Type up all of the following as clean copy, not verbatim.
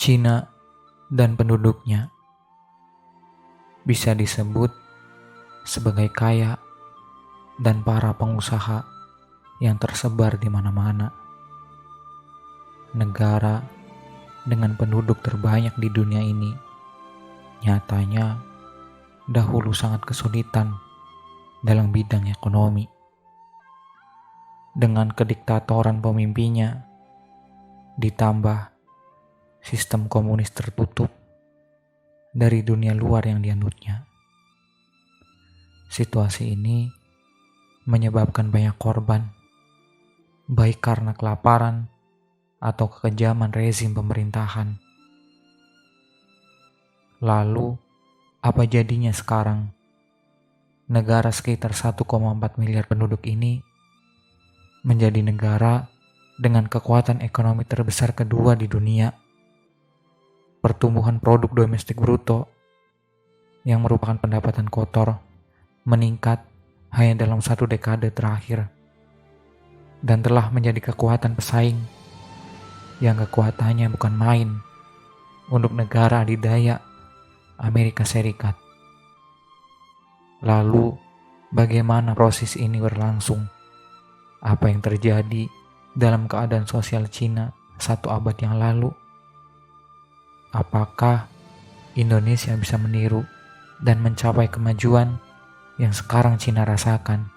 Cina dan penduduknya bisa disebut sebagai kaya dan para pengusaha yang tersebar di mana-mana. Negara dengan penduduk terbanyak di dunia ini nyatanya dahulu sangat kesulitan dalam bidang ekonomi. Dengan kediktatoran pemimpinnya ditambah sistem komunis tertutup dari dunia luar yang dianutnya. Situasi ini menyebabkan banyak korban, baik karena kelaparan atau kekejaman rezim pemerintahan. Lalu, apa jadinya sekarang? Negara sekitar 1,4 miliar penduduk ini menjadi negara dengan kekuatan ekonomi terbesar kedua di dunia. Pertumbuhan produk domestik bruto yang merupakan pendapatan kotor meningkat hanya dalam 1 dekade terakhir dan telah menjadi kekuatan pesaing yang kekuatannya bukan main untuk negara adidaya Amerika Serikat. Lalu, bagaimana proses ini berlangsung? Apa yang terjadi dalam keadaan sosial Cina 1 abad yang lalu? Apakah Indonesia bisa meniru dan mencapai kemajuan yang sekarang Cina rasakan?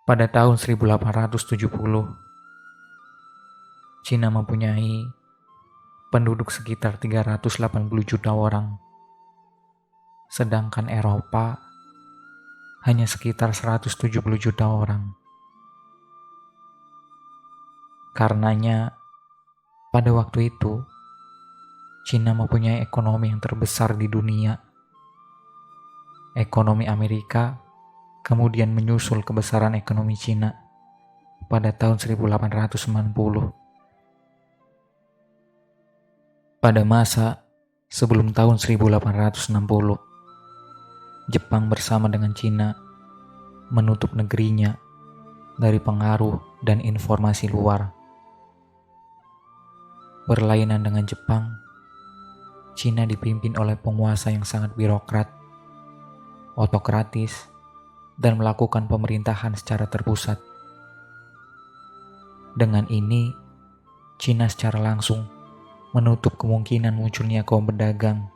Pada tahun 1870, Cina mempunyai penduduk sekitar 380 juta orang, sedangkan Eropa hanya sekitar 170 juta orang. Karenanya, pada waktu itu, Cina mempunyai ekonomi yang terbesar di dunia. Ekonomi Amerika kemudian menyusul kebesaran ekonomi Cina pada tahun 1890. Pada masa sebelum tahun 1860, Jepang bersama dengan Cina menutup negerinya dari pengaruh dan informasi luar. Berlainan dengan Jepang, Cina dipimpin oleh penguasa yang sangat birokrat, otokratis, dan melakukan pemerintahan secara terpusat. Dengan ini, Cina secara langsung menutup kemungkinan munculnya kaum pedagang.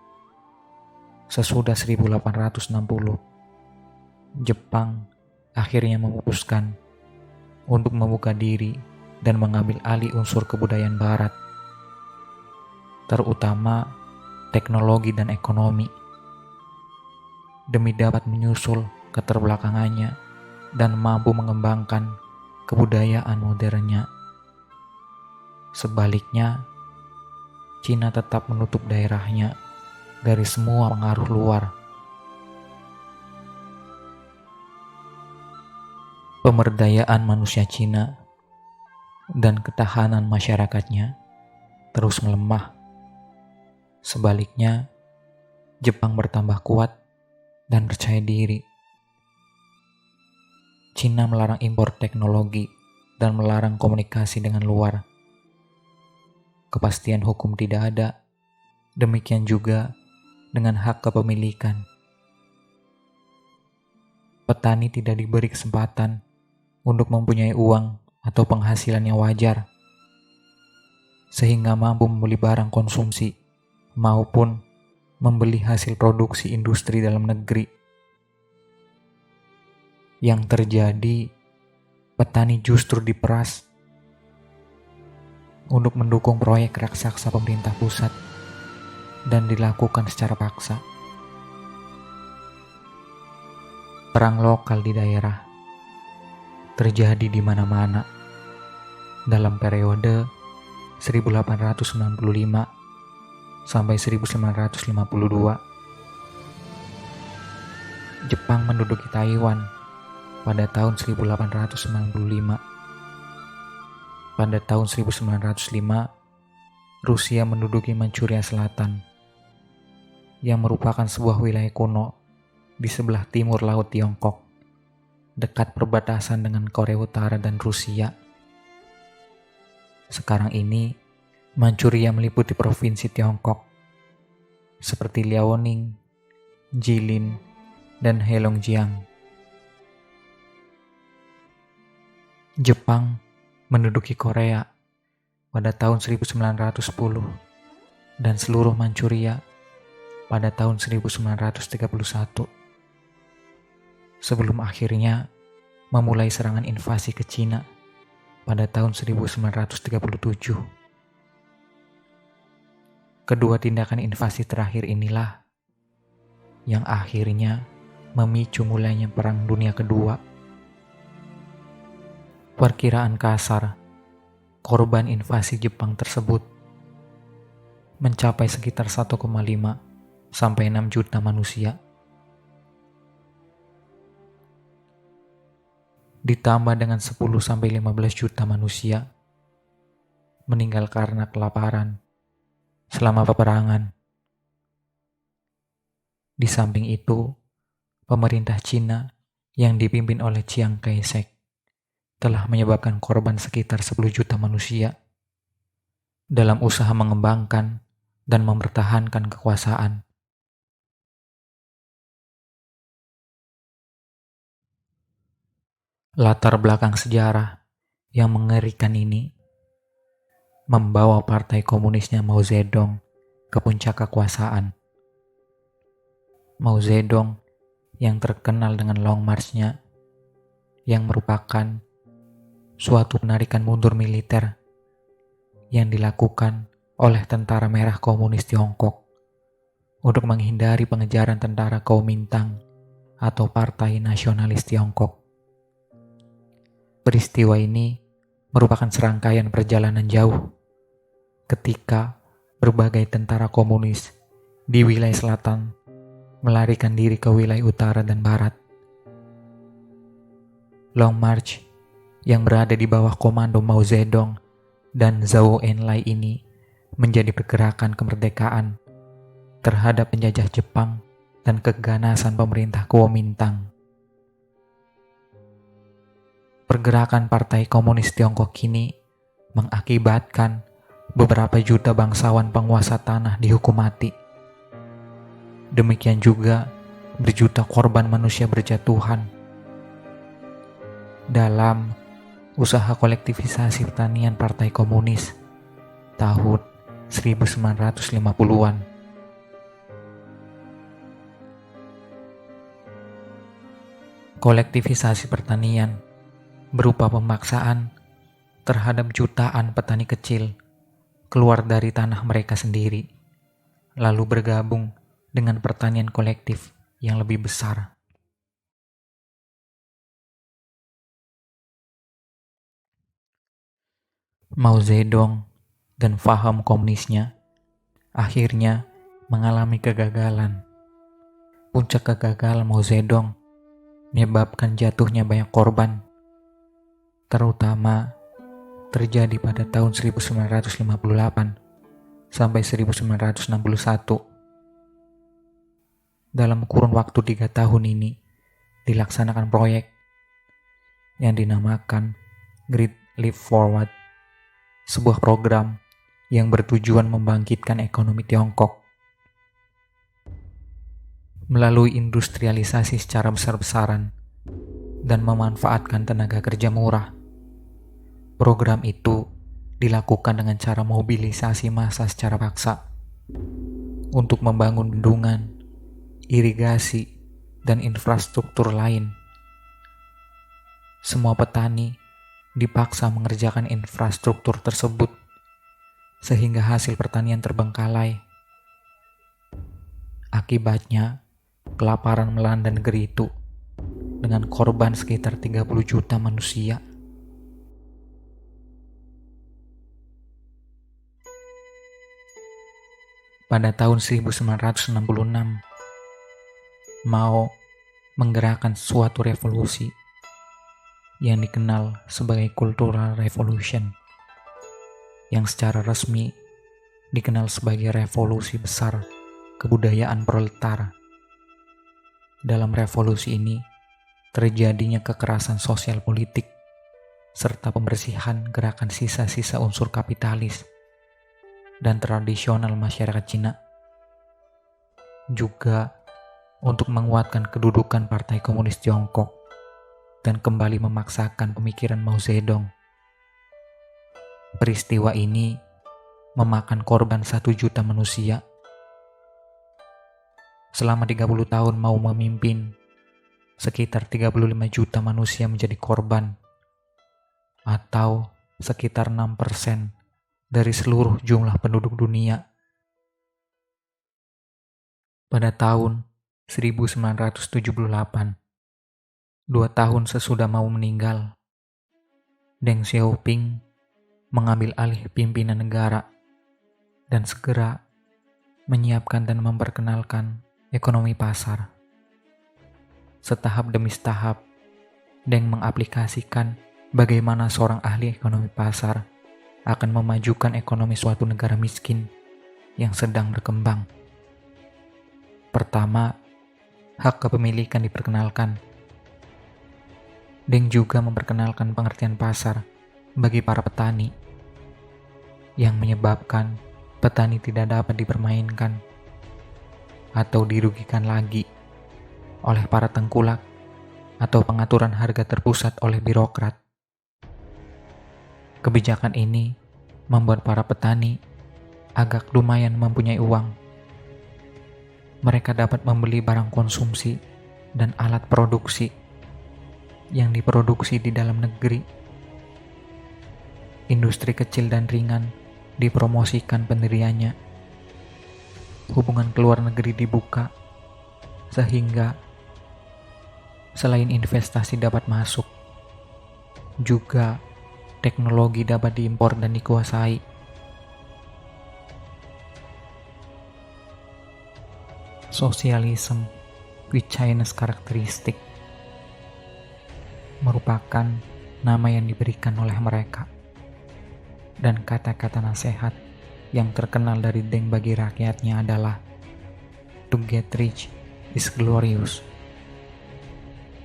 Sesudah 1860, Jepang akhirnya memutuskan untuk membuka diri dan mengambil alih unsur kebudayaan Barat, terutama teknologi dan ekonomi, demi dapat menyusul keterbelakangannya dan mampu mengembangkan kebudayaan modernnya. Sebaliknya, Cina tetap menutup daerahnya dari semua pengaruh luar. Pemberdayaan manusia Cina dan ketahanan masyarakatnya terus melemah. Sebaliknya, Jepang bertambah kuat dan percaya diri. Cina melarang impor teknologi dan melarang komunikasi dengan luar. Kepastian hukum tidak ada, demikian juga dengan hak kepemilikan. Petani tidak diberi kesempatan untuk mempunyai uang atau penghasilan yang wajar, sehingga mampu membeli barang konsumsi maupun membeli hasil produksi industri dalam negeri. Yang terjadi, petani justru diperas untuk mendukung proyek raksasa pemerintah pusat dan dilakukan secara paksa. Perang lokal di daerah terjadi di mana-mana dalam periode 1895 sampai 1952. Jepang menduduki Taiwan pada tahun 1895. pada tahun 1905, Rusia menduduki Manchuria Selatan, yang merupakan sebuah wilayah kuno di sebelah timur Laut Tiongkok, dekat perbatasan dengan Korea Utara dan Rusia. Sekarang ini, Manchuria meliputi provinsi Tiongkok, seperti Liaoning, Jilin, dan Heilongjiang. Jepang menduduki Korea pada tahun 1910 dan seluruh Manchuria pada tahun 1931, sebelum akhirnya memulai serangan invasi ke Cina pada tahun 1937. Kedua tindakan invasi terakhir inilah yang akhirnya memicu mulainya Perang Dunia Kedua. Perkiraan kasar korban invasi Jepang tersebut mencapai sekitar 1,5 sampai 6 juta manusia. Ditambah dengan 10 sampai 15 juta manusia meninggal karena kelaparan selama peperangan. Di samping itu, pemerintah Cina yang dipimpin oleh Chiang Kai-shek telah menyebabkan korban sekitar 10 juta manusia dalam usaha mengembangkan dan mempertahankan kekuasaan. Latar belakang sejarah yang mengerikan ini membawa partai komunisnya Mao Zedong ke puncak kekuasaan. Mao Zedong yang terkenal dengan Long March-nya, yang merupakan suatu penarikan mundur militer yang dilakukan oleh Tentara Merah Komunis Tiongkok untuk menghindari pengejaran tentara Kuomintang atau Partai Nasionalis Tiongkok. Peristiwa ini merupakan serangkaian perjalanan jauh ketika berbagai tentara komunis di wilayah selatan melarikan diri ke wilayah utara dan barat. Long March yang berada di bawah komando Mao Zedong dan Zhou Enlai ini menjadi pergerakan kemerdekaan terhadap penjajah Jepang dan keganasan pemerintah Kuomintang. Pergerakan Partai Komunis Tiongkok ini mengakibatkan beberapa juta bangsawan penguasa tanah dihukum mati. Demikian juga berjuta korban manusia berjatuhan dalam usaha kolektivisasi pertanian Partai Komunis tahun 1950-an. Kolektivisasi pertanian berupa pemaksaan terhadap jutaan petani kecil keluar dari tanah mereka sendiri, lalu bergabung dengan pertanian kolektif yang lebih besar. Mao Zedong dan faham komunisnya akhirnya mengalami kegagalan. Puncak kegagalan Mao Zedong menyebabkan jatuhnya banyak korban, terutama terjadi pada tahun 1958 sampai 1961. Dalam kurun waktu 3 tahun ini dilaksanakan proyek yang dinamakan Great Leap Forward, sebuah program yang bertujuan membangkitkan ekonomi Tiongkok melalui industrialisasi secara besar-besaran dan memanfaatkan tenaga kerja murah. Program itu dilakukan dengan cara mobilisasi massa secara paksa untuk membangun bendungan, irigasi, dan infrastruktur lain. Semua petani dipaksa mengerjakan infrastruktur tersebut sehingga hasil pertanian terbengkalai. Akibatnya, kelaparan melanda negeri itu dengan korban sekitar 30 juta manusia. Pada tahun 1966, Mao menggerakkan suatu revolusi yang dikenal sebagai Cultural Revolution yang secara resmi dikenal sebagai revolusi besar kebudayaan proletar. Dalam revolusi ini, terjadinya kekerasan sosial politik serta pembersihan gerakan sisa-sisa unsur kapitalis dan tradisional masyarakat Cina. Juga untuk menguatkan kedudukan Partai Komunis Tiongkok dan kembali memaksakan pemikiran Mao Zedong. Peristiwa ini memakan korban 1 juta manusia. Selama 30 tahun Mao memimpin, sekitar 35 juta manusia menjadi korban, atau sekitar 6% dari seluruh jumlah penduduk dunia. Pada tahun 1978, 2 tahun sesudah Mao meninggal, Deng Xiaoping mengambil alih pimpinan negara dan segera menyiapkan dan memperkenalkan ekonomi pasar. Setahap demi setahap, Deng mengaplikasikan bagaimana seorang ahli ekonomi pasar akan memajukan ekonomi suatu negara miskin yang sedang berkembang. Pertama, hak kepemilikan diperkenalkan. Deng juga memperkenalkan pengertian pasar bagi para petani, yang menyebabkan petani tidak dapat dipermainkan atau dirugikan lagi oleh para tengkulak atau pengaturan harga terpusat oleh birokrat. Kebijakan ini membuat para petani agak lumayan mempunyai uang. Mereka dapat membeli barang konsumsi dan alat produksi yang diproduksi di dalam negeri. Industri kecil dan ringan dipromosikan pendiriannya. Hubungan ke luar negeri dibuka, sehingga selain investasi dapat masuk, juga teknologi dapat diimpor dan dikuasai. Sosialisme with Chinese characteristic merupakan nama yang diberikan oleh mereka, dan kata-kata nasihat yang terkenal dari Deng bagi rakyatnya adalah "To get rich is glorious".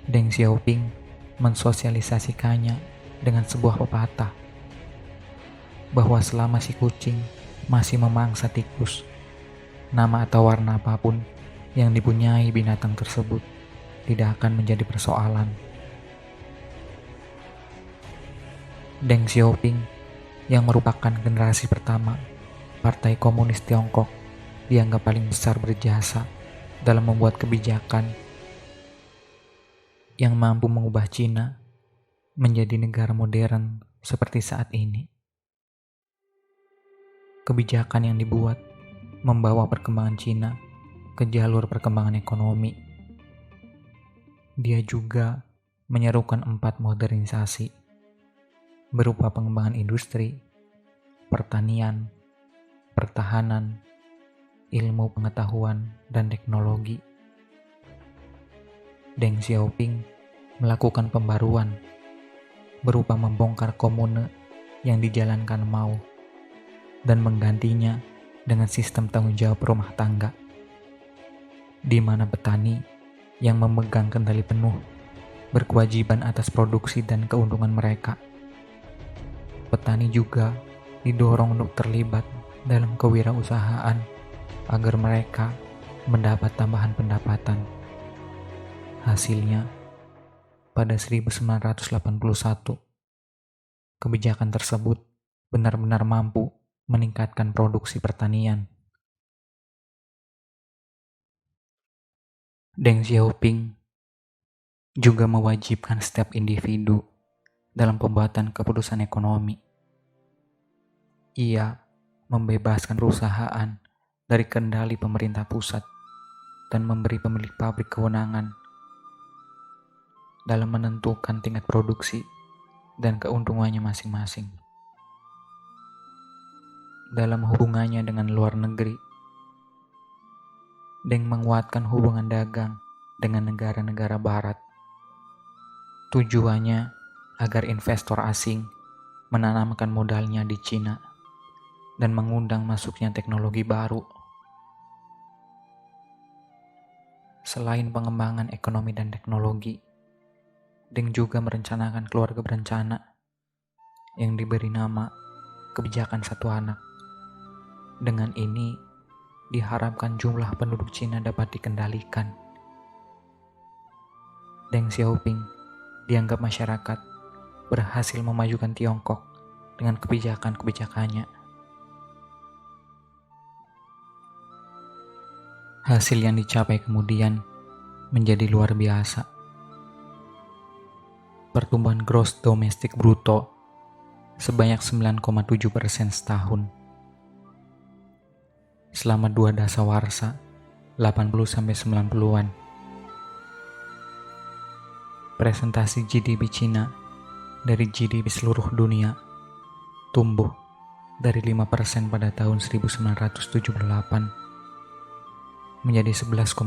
Deng Xiaoping mensosialisasikannya dengan sebuah pepatah bahwa selama si kucing masih memangsa tikus, nama atau warna apapun yang dipunyai binatang tersebut tidak akan menjadi persoalan. Deng Xiaoping, yang merupakan generasi pertama Partai Komunis Tiongkok, dianggap paling besar berjasa dalam membuat kebijakan yang mampu mengubah Cina menjadi negara modern seperti saat ini. Kebijakan yang dibuat membawa perkembangan Cina ke jalur perkembangan ekonomi. Dia juga menyerukan 4 modernisasi berupa pengembangan industri, pertanian, pertahanan, ilmu pengetahuan, dan teknologi. Deng Xiaoping melakukan pembaruan berupa membongkar komune yang dijalankan Mao dan menggantinya dengan sistem tanggung jawab rumah tangga, di mana petani yang memegang kendali penuh berkewajiban atas produksi dan keuntungan mereka. Petani juga didorong untuk terlibat dalam kewirausahaan agar mereka mendapat tambahan pendapatan. Hasilnya, pada 1981, kebijakan tersebut benar-benar mampu meningkatkan produksi pertanian. Deng Xiaoping juga mewajibkan setiap individu dalam pembuatan keputusan ekonomi. Ia membebaskan perusahaan dari kendali pemerintah pusat dan memberi pemilik pabrik kewenangan dalam menentukan tingkat produksi dan keuntungannya masing-masing. Dalam hubungannya dengan luar negeri, Deng menguatkan hubungan dagang dengan negara-negara barat. Tujuannya agar investor asing menanamkan modalnya di Cina dan mengundang masuknya teknologi baru. Selain pengembangan ekonomi dan teknologi, Deng juga merencanakan keluarga berencana yang diberi nama kebijakan satu anak. Dengan ini, diharapkan jumlah penduduk Cina dapat dikendalikan. Deng Xiaoping dianggap masyarakat berhasil memajukan Tiongkok dengan kebijakan-kebijakannya. Hasil yang dicapai kemudian menjadi luar biasa. Pertumbuhan gross domestic bruto sebanyak 9,7% setahun. Selama 2 dasawarsa 80-90-an. Presentasi GDP Cina dari GDP seluruh dunia tumbuh dari 5% pada tahun 1978 menjadi 11,8%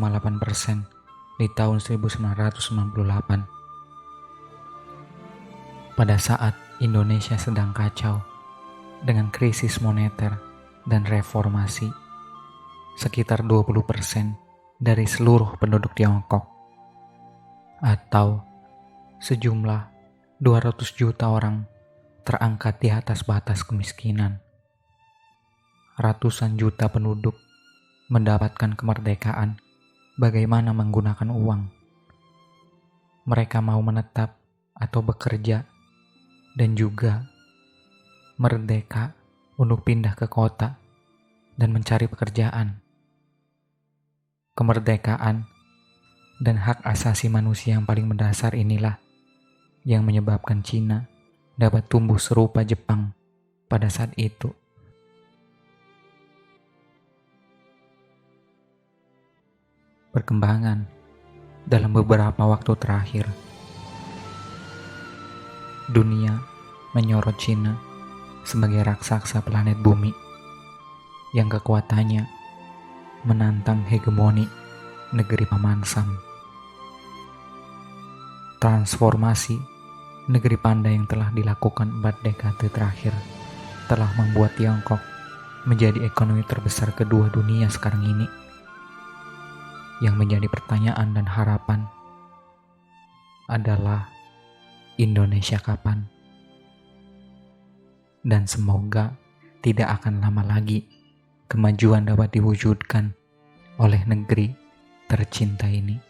di tahun 1998. Pada saat Indonesia sedang kacau dengan krisis moneter dan reformasi, sekitar 20% dari seluruh penduduk Tiongkok atau sejumlah 200 juta orang terangkat di atas batas kemiskinan. Ratusan juta penduduk mendapatkan kemerdekaan bagaimana menggunakan uang. Mereka mau menetap atau bekerja dan juga merdeka untuk pindah ke kota dan mencari pekerjaan. Kemerdekaan dan hak asasi manusia yang paling mendasar inilah yang menyebabkan Cina dapat tumbuh serupa Jepang pada saat itu. Perkembangan dalam beberapa waktu terakhir, dunia menyorot Cina sebagai raksasa planet bumi yang kekuatannya menantang hegemoni negeri Paman Sam. Transformasi negeri pandai yang telah dilakukan 4 dekade terakhir telah membuat Tiongkok menjadi ekonomi terbesar kedua dunia sekarang ini. Yang menjadi pertanyaan dan harapan adalah Indonesia kapan? Dan semoga tidak akan lama lagi kemajuan dapat diwujudkan oleh negeri tercinta ini.